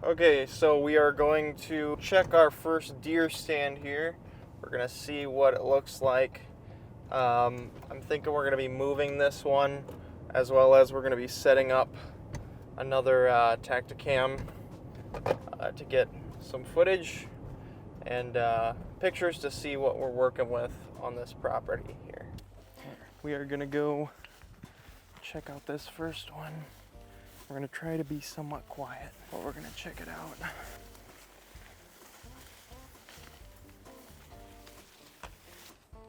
Okay, so we are going to check our first deer stand here. We're gonna see what it looks like. I'm thinking we're gonna be moving this one, as well as we're gonna be setting up another Tacticam to get some footage and pictures to see what we're working with on this property here. We are gonna go check out this first one. We're gonna try to be somewhat quiet, but we're gonna check it out.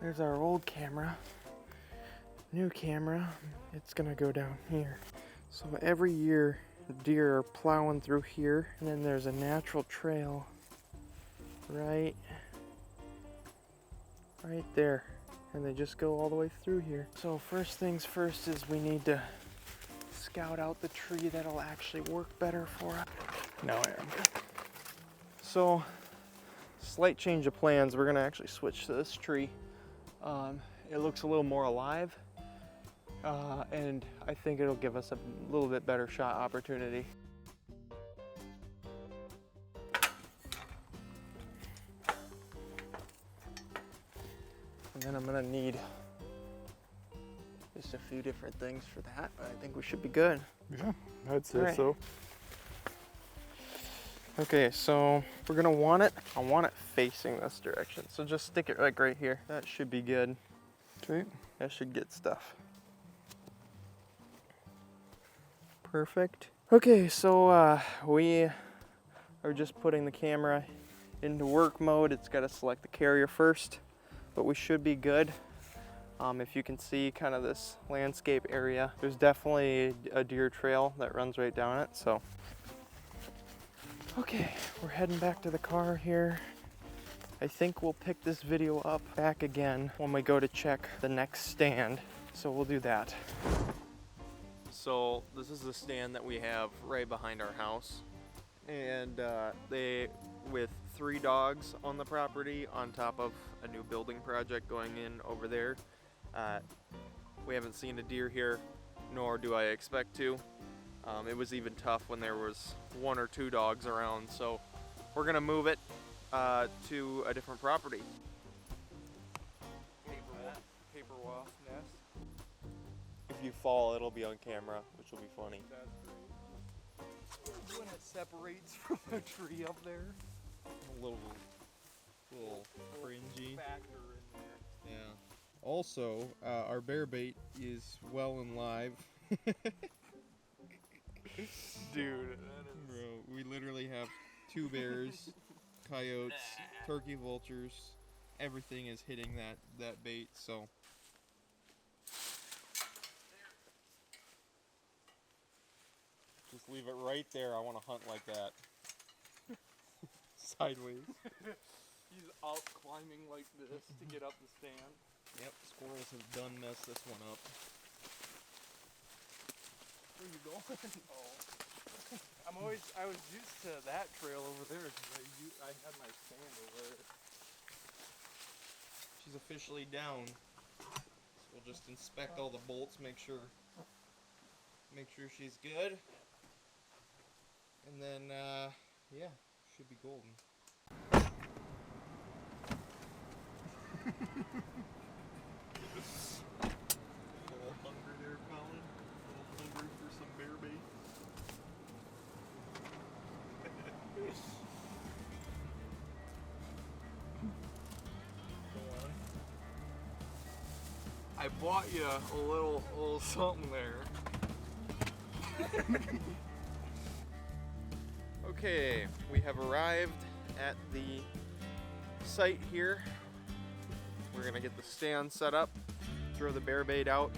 There's our old camera. New camera, it's gonna go down here. So every year, deer are plowing through here, and then there's a natural trail right there. And they just go all the way through here. So first things first is we need to scout out the tree that'll actually work better for us. No, I'm good. So, slight change of plans. We're gonna actually switch to this tree. It looks a little more alive, and I think it'll give us a little bit better shot opportunity. And then I'm gonna need just a few different things for that, but I think we should be good. Yeah, I'd say so. Okay, so we're gonna want it. I want it facing this direction. So just stick it like right here. That should be good. Okay. That should get stuff. Perfect. Okay, so we are just putting the camera into work mode. It's got to select the carrier first, but we should be good. If you can see kind of this landscape area, there's definitely a deer trail that runs right down it. So, okay, we're heading back to the car here. I think we'll pick this video up back again when we go to check the next stand. So we'll do that. So this is the stand that we have right behind our house. And with 3 dogs on the property on top of a new building project going in over there. We haven't seen a deer here, nor do I expect to. It was even tough when there was 1 or 2 dogs around, so we're gonna move it to a different property. Paper wasp nest. If you fall, it'll be on camera, which will be funny. That's great. When it separates from the tree up there. A little fringy. Factor in there. Yeah. Also, our bear bait is well and live. Dude, that is... Bro, we literally have 2 bears, coyotes, turkey vultures. Everything is hitting that bait, so. Just leave it right there. I want to hunt like that. Sideways. He's out climbing like this to get up the stand. Yep, squirrels have done messed this one up. Where are you going? Oh. I was used to that trail over there because I had my stand over there. She's officially down. So we'll just inspect all the bolts, make sure she's good. And then, yeah, should be golden. A little hungry there, Colin. A little hungry for some bear bait. Go on. I bought you a little something there. Okay, we have arrived at the site here. We're gonna get the stand set up, throw the bear bait out,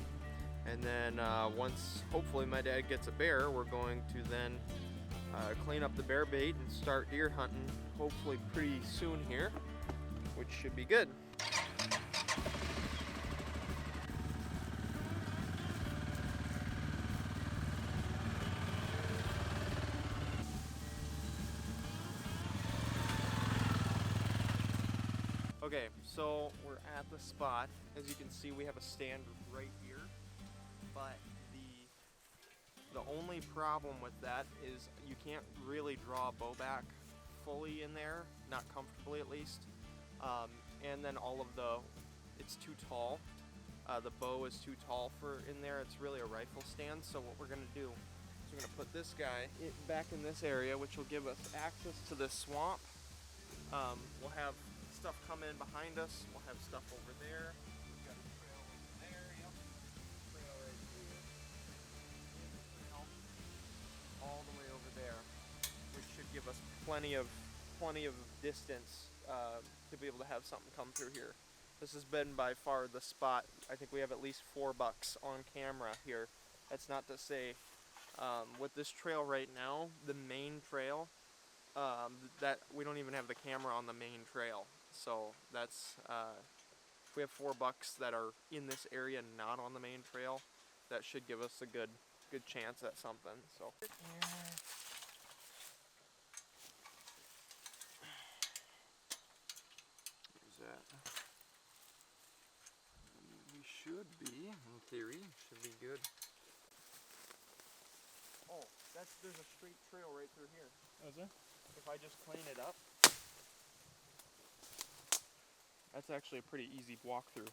and then once hopefully my dad gets a bear, we're going to then clean up the bear bait and start deer hunting hopefully pretty soon here, which should be good. Okay, so we're at the spot. As you can see, we have a stand right here, but the The only problem with that is you can't really draw a bow back fully in there, not comfortably at least. And then it's too tall. The bow is too tall for in there. It's really a rifle stand. So what we're gonna do is we're gonna put this guy back in this area, which will give us access to this swamp. We'll have stuff come in behind us. We'll have stuff over there. We've got a trail over there. Yep. Trail right here. Trail all the way over there, which should give us plenty of distance to be able to have something come through here. This has been by far the spot. I think we have at least 4 bucks on camera here. That's not to say with this trail right now, the main trail, that we don't even have the camera on the main trail. So that's if we have 4 bucks that are in this area, not on the main trail, that should give us a good chance at something. So. That we should be, in theory, should be good. Oh, there's a straight trail right through here. Oh, is there? If I just clean it up, that's actually a pretty easy walkthrough.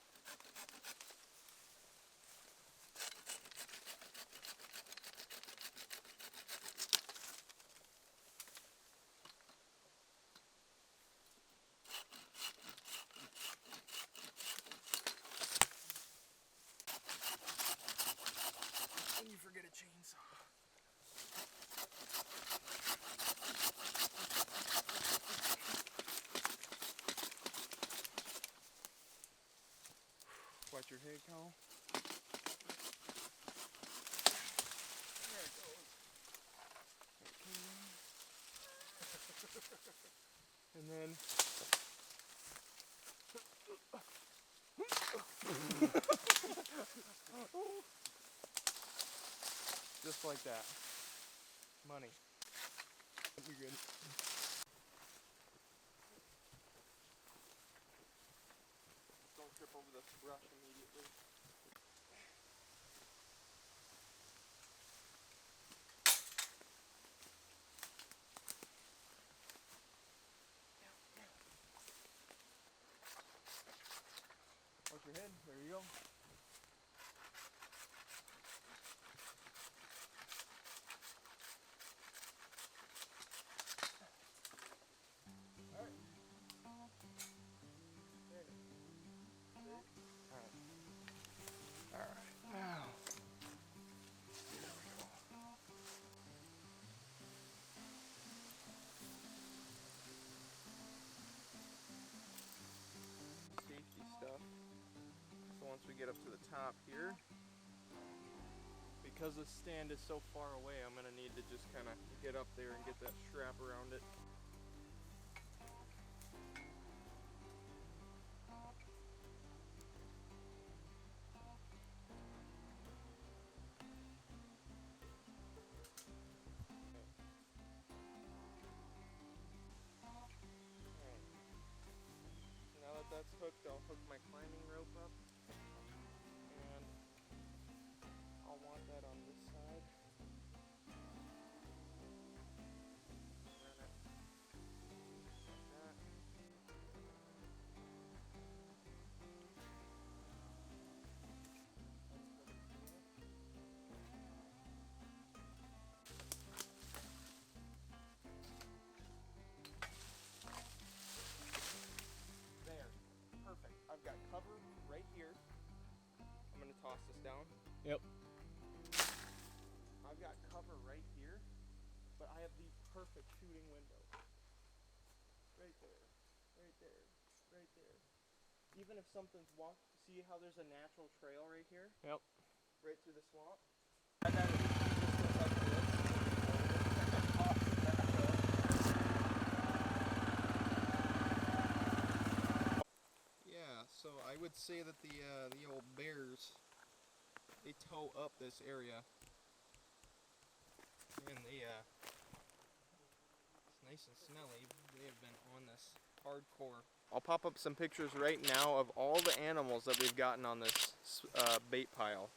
And you forget a chainsaw. Watch your head, Cal. There it goes. Okay. And then just like that. Money. That'd be good. Don't trip over the brush immediately. Watch your head. There you go. Alright. There it is. See? Alright. Alright. Now. There we go. Safety stuff. So once we get up to the top here, because the stand is so far away, I'm gonna need to just kind of get up there and get that strap around it. Now that that's hooked, I'll hook my climbing rope up, and I'll want that on this side. Run it like that. There, perfect. I've got cover right here. I'm gonna toss this down. Yep. I've got cover right here, but I have the perfect shooting window. Right there, right there, right there. Even if something's walked, see how there's a natural trail right here? Yep. Right through the swamp? And then it just goes like this. Yeah, so I would say that the old bears, they toe up this area. And it's nice and smelly. They have been on this hardcore. I'll pop up some pictures right now of all the animals that we've gotten on this bait pile.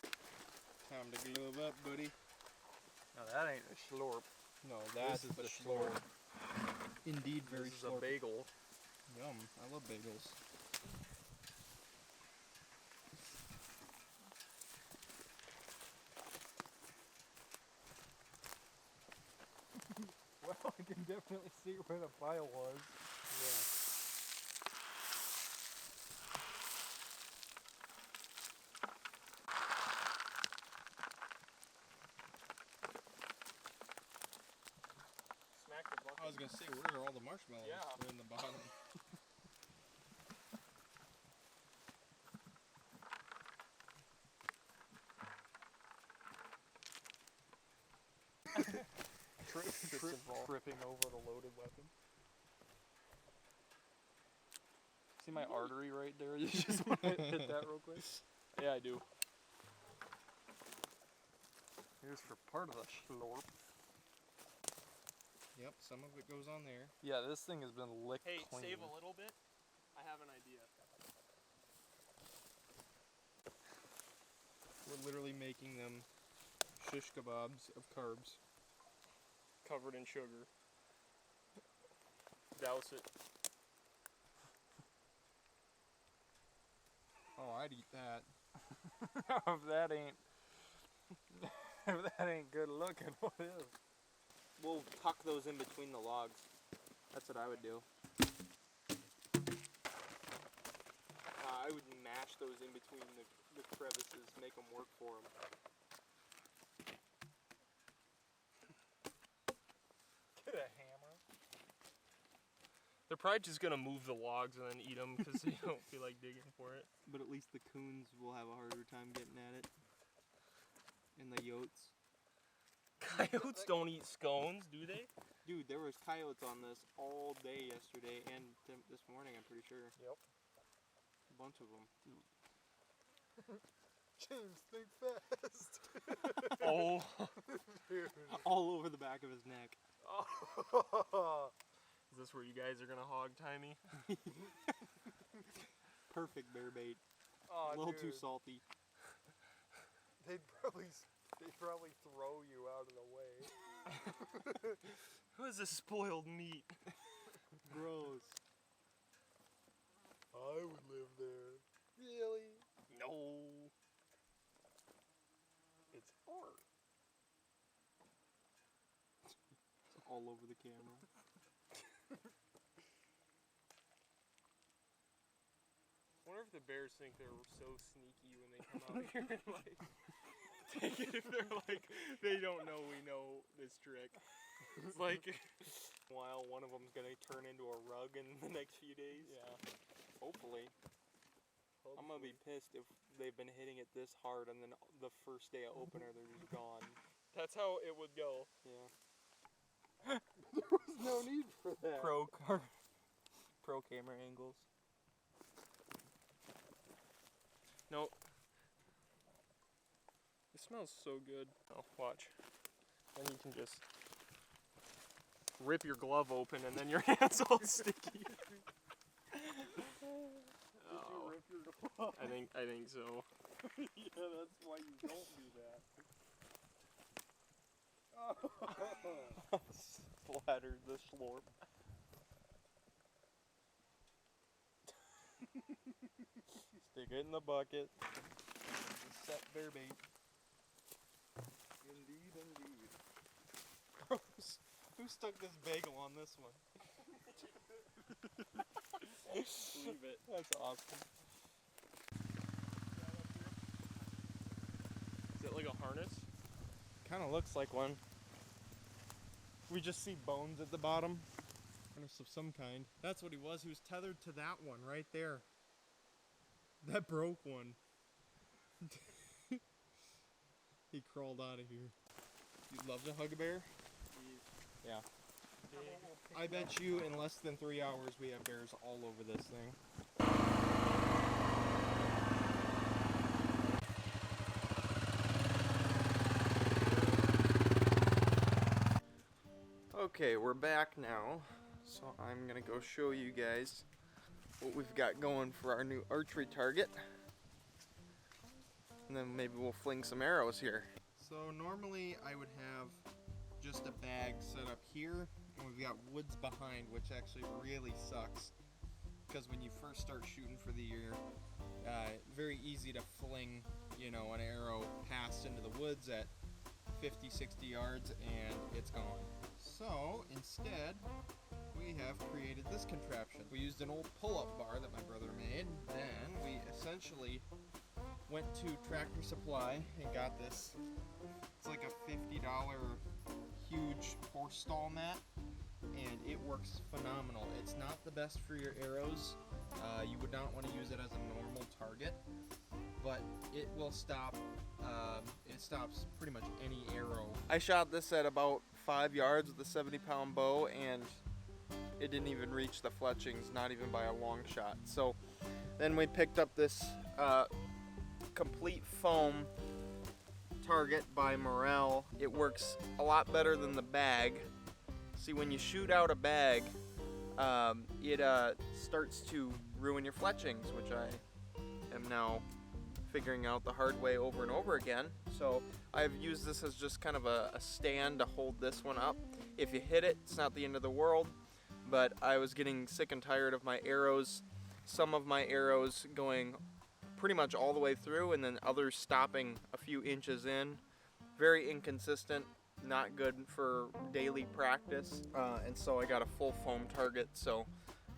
Time to glove up, buddy. No, that ain't a slurp. No, that's This is the the slurp. Indeed, very This is a slurp. bagel. Yum, I love bagels. Well, I can definitely see where the pile was. Yeah. Smack the bucket. I was gonna say, where are all the marshmallows? Yeah. They're in the bottom. Tripping over the loaded weapon. See my artery right there? You just want to hit that real quick? Yeah, I do. Here's for part of the slurp. Yep, some of it goes on there. Yeah, this thing has been licked Hey, clean. save a little bit. I have an idea. We're literally making them shish kebabs of carbs. Covered in sugar. Douse it. Oh, I'd eat that. If that ain't if that ain't good looking, what is? We'll tuck those in between the logs. That's what I would do. I would mash those in between the crevices, make them work for them. Get a hammer. They're probably just gonna move the logs and then eat them because they don't feel like digging for it. But at least the coons will have a harder time getting at it. And the yotes. Coyotes don't eat scones, do they? Dude, there was coyotes on this all day yesterday and this morning, I'm pretty sure. Yep. A bunch of them. James, think fast. Oh. Dude. All over the back of his neck. Oh. Is this where you guys are gonna hog tie me? Perfect bear bait. Oh, A little dude. too salty. They'd probably throw you out of the way. Who is this spoiled meat? Gross. I would live there. Really? No. It's art. It's all over the camera. I wonder if the bears think they're so sneaky when they come out here and like take it if they're like they don't know we know this trick. It's like While one of them's gonna turn into a rug in the next few days. yeah. Hopefully. I'm gonna be pissed if they've been hitting it this hard and then the first day of opener they're just gone. That's how it would go. Yeah. There's no need for that. Pro camera angles. No. It smells so good. Oh, watch. Then you can just rip your glove open and then your hand's all sticky. Oh, Rip your glove. I think so. Yeah, that's why you don't do that. Splattered the slurp. Stick it in the bucket. Just set bear bait. Indeed, indeed. Gross. Who stuck this bagel on this one? Leave it. That's awesome. Is it like a harness? Kind of looks like one. We just see bones at the bottom. Harness of some kind. That's what he was. He was tethered to that one right there. That broke one. He crawled out of here. You'd love to hug a bear? Yeah. I bet you in less than 3 hours we have bears all over this thing. Okay, we're back now, so I'm gonna go show you guys what we've got going for our new archery target. And then maybe we'll fling some arrows here. So normally I would have just a bag set up here, and we've got woods behind, which actually really sucks, because when you first start shooting for the year, very easy to fling, you know, an arrow past into the woods at 50, 60 yards and it's gone. So instead, we have created this contraption. We used an old pull-up bar that my brother made. Then we essentially went to Tractor Supply and got this. It's like a $50 huge horse stall mat, and it works phenomenal. It's not the best for your arrows. You would not want to use it as a normal target, but it will stop. It stops pretty much any arrow. I shot this at about 5 yards with a 70-pound bow, and it didn't even reach the fletchings, not even by a long shot. So then we picked up this complete foam target by Morel. It works a lot better than the bag. See, when you shoot out a bag, it starts to ruin your fletchings, which I am now figuring out the hard way over and over again. So I've used this as just kind of a stand to hold this one up. If you hit it, it's not the end of the world, but I was getting sick and tired of my arrows, some of my arrows going pretty much all the way through and then others stopping a few inches in. Very inconsistent, not good for daily practice, and so I got a full foam target. So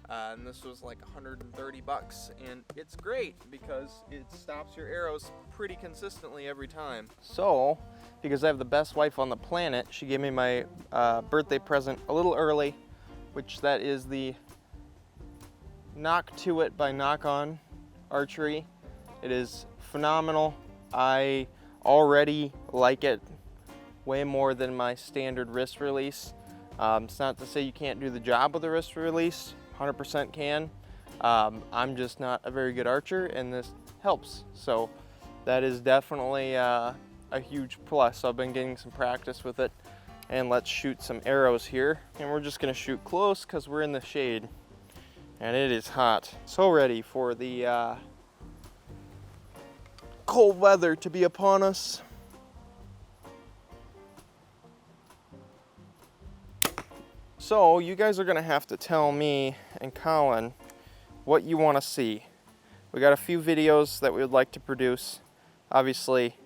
and this was like $130, and it's great because it stops your arrows pretty consistently every time. So, because I have the best wife on the planet, she gave me my birthday present a little early, which that is the Knock to It by Knock On Archery. It is phenomenal. I already like it way more than my standard wrist release. It's not to say you can't do the job with a wrist release. 100% can. I'm just not a very good archer, and this helps. So that is definitely a huge plus. So I've been getting some practice with it, and let's shoot some arrows here. And we're just gonna shoot close because we're in the shade and it is hot. So ready for the cold weather to be upon us. So you guys are gonna have to tell me and Colin what you wanna see. We got a few videos that we would like to produce. Obviously,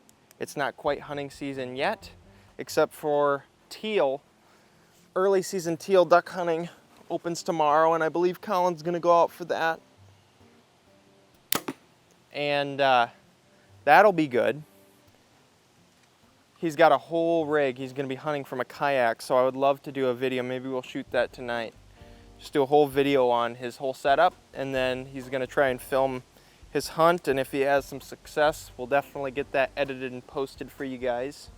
it's not quite hunting season yet, except for teal. Early season teal duck hunting opens tomorrow, and I believe Colin's gonna go out for that. And that'll be good. He's got a whole rig. He's gonna be hunting from a kayak, so I would love to do a video. Maybe we'll shoot that tonight. Just do a whole video on his whole setup, and then he's gonna try and film his hunt, and if he has some success, we'll definitely get that edited and posted for you guys.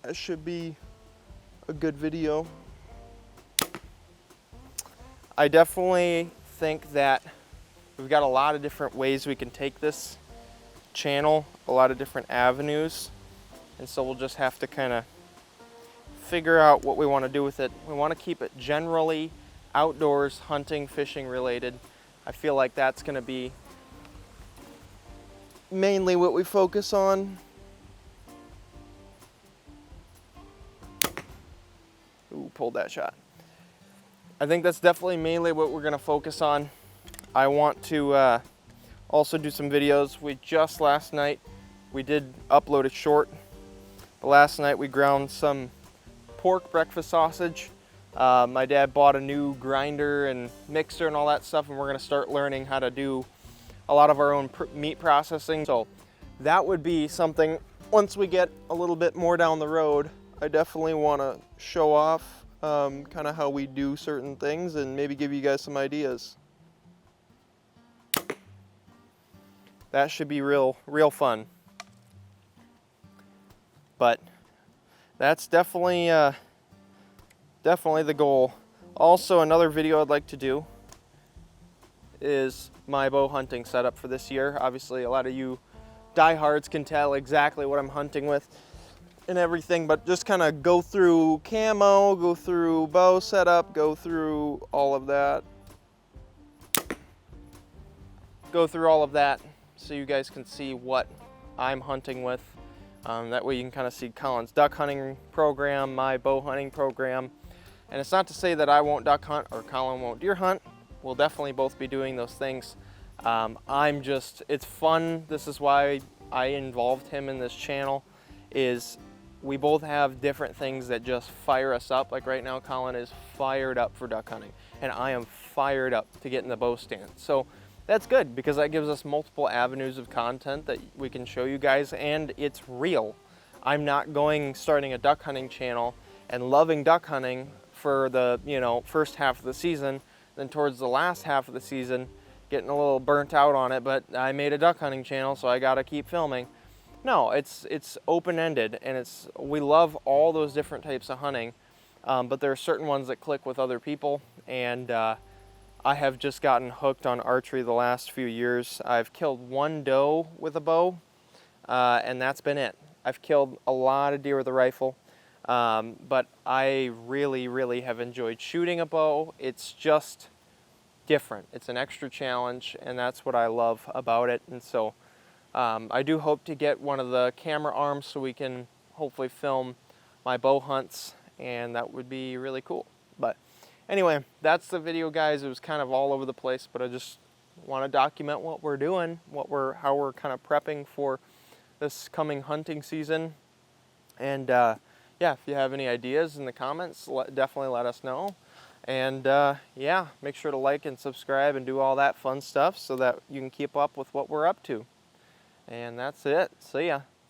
That should be a good video. I definitely think that we've got a lot of different ways we can take this channel, a lot of different avenues, and so we'll just have to kind of figure out what we want to do with it. We want to keep it generally outdoors, hunting, fishing related. I feel like that's going to be mainly what we focus on. Ooh, pulled that shot. I think that's definitely mainly what we're going to focus on. I want to also do some videos. Last night, we did upload a short. But last night we ground some pork breakfast sausage. My dad bought a new grinder and mixer and all that stuff, and we're gonna start learning how to do a lot of our own meat processing. So that would be something, once we get a little bit more down the road, I definitely wanna show off kind of how we do certain things and maybe give you guys some ideas. That should be real fun. But that's definitely the goal. Also, another video I'd like to do is my bow hunting setup for this year. Obviously, a lot of you diehards can tell exactly what I'm hunting with and everything, but just kind of go through camo, go through bow setup, go through all of that. Go through all of that so you guys can see what I'm hunting with. That way you can kind of see Colin's duck hunting program, my bow hunting program. And it's not to say that I won't duck hunt or Colin won't deer hunt. We'll definitely both be doing those things. It's fun. This is why I involved him in this channel, is we both have different things that just fire us up. Like right now, Colin is fired up for duck hunting, and I am fired up to get in the bow stand. So that's good, because that gives us multiple avenues of content that we can show you guys, and it's real. I'm not starting a duck hunting channel and loving duck hunting for the first half of the season, then towards the last half of the season getting a little burnt out on it, but I made a duck hunting channel, so I gotta keep filming. No, it's open-ended, and we love all those different types of hunting, but there are certain ones that click with other people, and I have just gotten hooked on archery the last few years. I've killed one doe with a bow, and that's been it. I've killed a lot of deer with a rifle, but I really, really have enjoyed shooting a bow. It's just different. It's an extra challenge, and that's what I love about it. And so I do hope to get one of the camera arms so we can hopefully film my bow hunts, and that would be really cool. But anyway, that's the video, guys. It was kind of all over the place, but I just want to document what we're doing, how we're kind of prepping for this coming hunting season. And yeah, if you have any ideas in the comments, definitely let us know. And yeah, make sure to like and subscribe and do all that fun stuff so that you can keep up with what we're up to. And that's it. See ya.